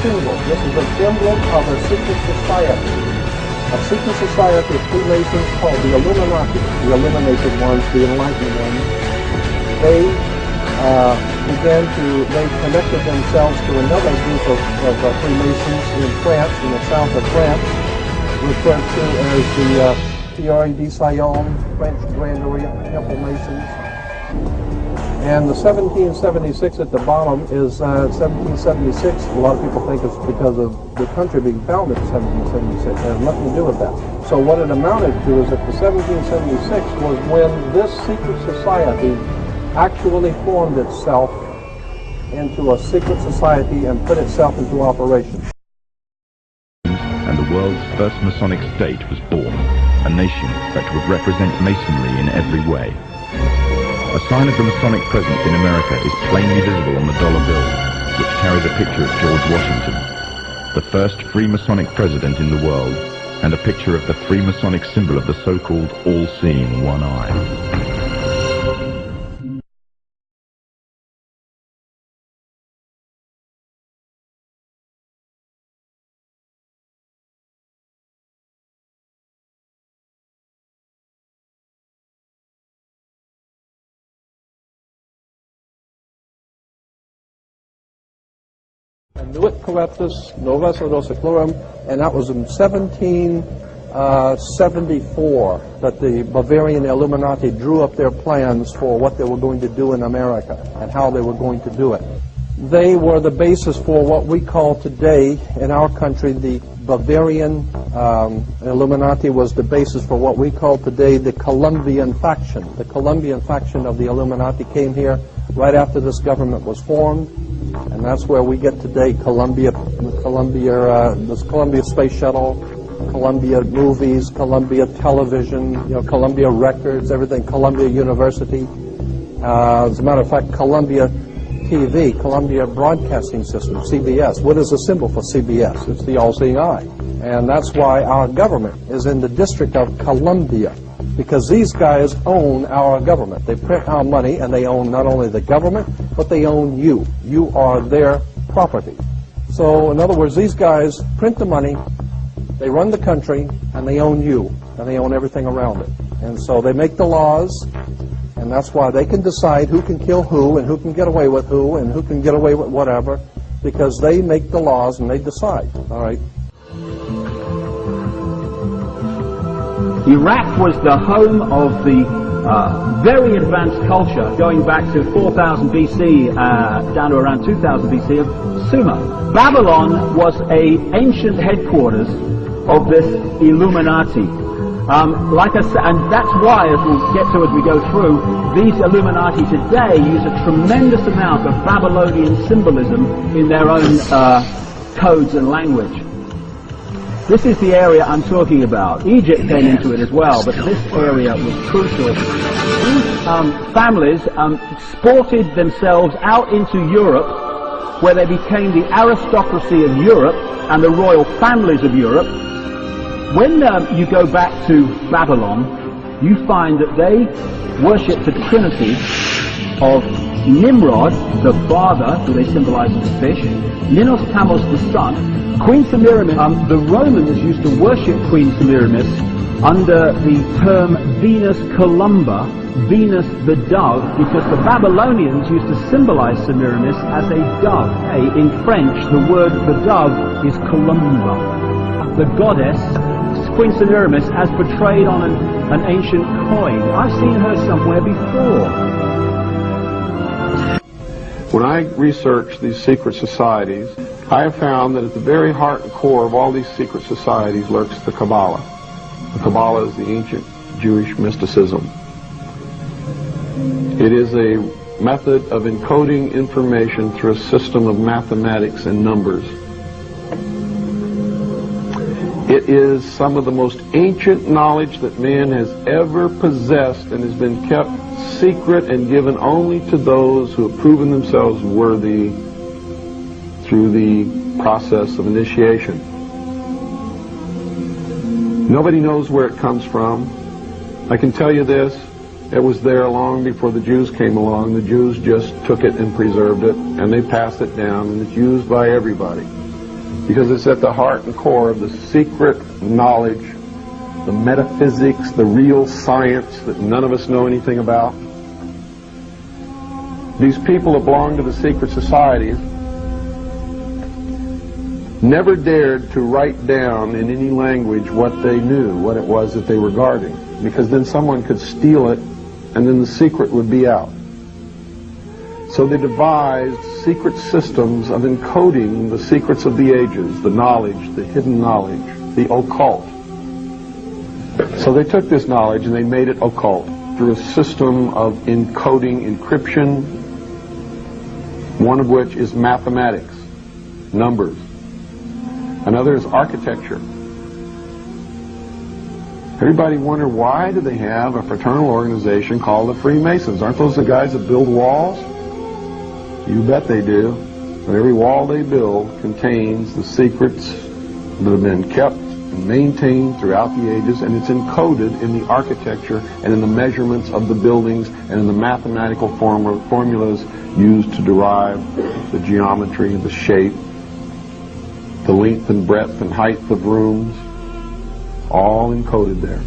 symbol. This is an emblem of a secret society. A secret society of Freemasons called the Illuminati, the illuminated ones, the enlightened ones. They connected themselves to another group of Freemasons in France, in the south of France, referred to as the Thierry de Sion, French Grand Orient Temple Masons. And the 1776 at the bottom is 1776. A lot of people think it's because of the country being founded in 1776. It has nothing to do with that. So what it amounted to is that the 1776 was when this secret society actually formed itself into a secret society and put itself into operation. And the world's first Masonic state was born, a nation that would represent Masonry in every way. A sign of the Masonic presence in America is plainly visible on the dollar bill, which carries a picture of George Washington, the first Freemasonic president in the world, and a picture of the Freemasonic symbol of the so-called all-seeing one eye. Nuit Corruptus, Novus Ordo Seclorum, and that was in 1774 that the Bavarian Illuminati drew up their plans for what they were going to do in America and how they were going to do it. They were the basis for what we call today in our country the Bavarian Illuminati was the basis for what we call today the Colombian faction. The Colombian faction of the Illuminati came here right after this government was formed. And that's where we get today this Columbia Space Shuttle, Columbia Movies, Columbia Television, Columbia Records, everything, Columbia University. As a matter of fact, Columbia TV, Columbia Broadcasting System, CBS. What is the symbol for CBS? It's the all-seeing eye. And that's why our government is in the District of Columbia, because these guys own our government. They print our money, and they own not only the government, but they own you. You are their property. So, in other words, these guys print the money, they run the country, and they own you, and they own everything around it. And so they make the laws, and that's why they can decide who can kill who, and who can get away with who, and who can get away with whatever, because they make the laws and they decide, all right? Iraq was the home of the very advanced culture going back to 4000 BC down to around 2000 BC of Sumer. Babylon was an ancient headquarters of this Illuminati. Like I said, and that's why, as we'll get to as we go through, these Illuminati today use a tremendous amount of Babylonian symbolism in their own codes and language. This is the area I'm talking about. Egypt came into it as well, but this area was crucial. These families exported themselves out into Europe, where they became the aristocracy of Europe and the royal families of Europe. When you go back to Babylon, you find that they worship the trinity of Nimrod, the father, who they symbolize as a fish, Minos Tamos, the son, Queen Semiramis. The Romans used to worship Queen Semiramis under the term Venus Columba, Venus the dove, because the Babylonians used to symbolize Semiramis as a dove. In French, the word for dove is Columba. The goddess, Queen Semiramis, as portrayed on an ancient coin. I've seen her somewhere before. When I research these secret societies, I have found that at the very heart and core of all these secret societies lurks the Kabbalah. The Kabbalah is the ancient Jewish mysticism. It is a method of encoding information through a system of mathematics and numbers. It is some of the most ancient knowledge that man has ever possessed and has been kept secret and given only to those who have proven themselves worthy through the process of initiation. Nobody knows where it comes from. I can tell you this, it was there long before the Jews came along. The Jews just took it and preserved it, and they passed it down, and it's used by everybody. because it's at the heart and core of the secret knowledge, the metaphysics, the real science that none of us know anything about. These people that belong to the secret societies never dared to write down in any language what they knew, what it was that they were guarding, because then someone could steal it and then the secret would be out. So they devised secret systems of encoding the secrets of the ages, the knowledge, the hidden knowledge, the occult. So they took this knowledge and they made it occult through a system of encoding, encryption, one of which is mathematics, numbers. Another is architecture. Everybody wonder, why do they have a fraternal organization called the Freemasons? Aren't those the guys that build walls? You bet they do. But every wall they build contains the secrets that have been kept and maintained throughout the ages, and it's encoded in the architecture and in the measurements of the buildings and in the mathematical formulas used to derive the geometry, the shape, the length and breadth and height of rooms, all encoded there.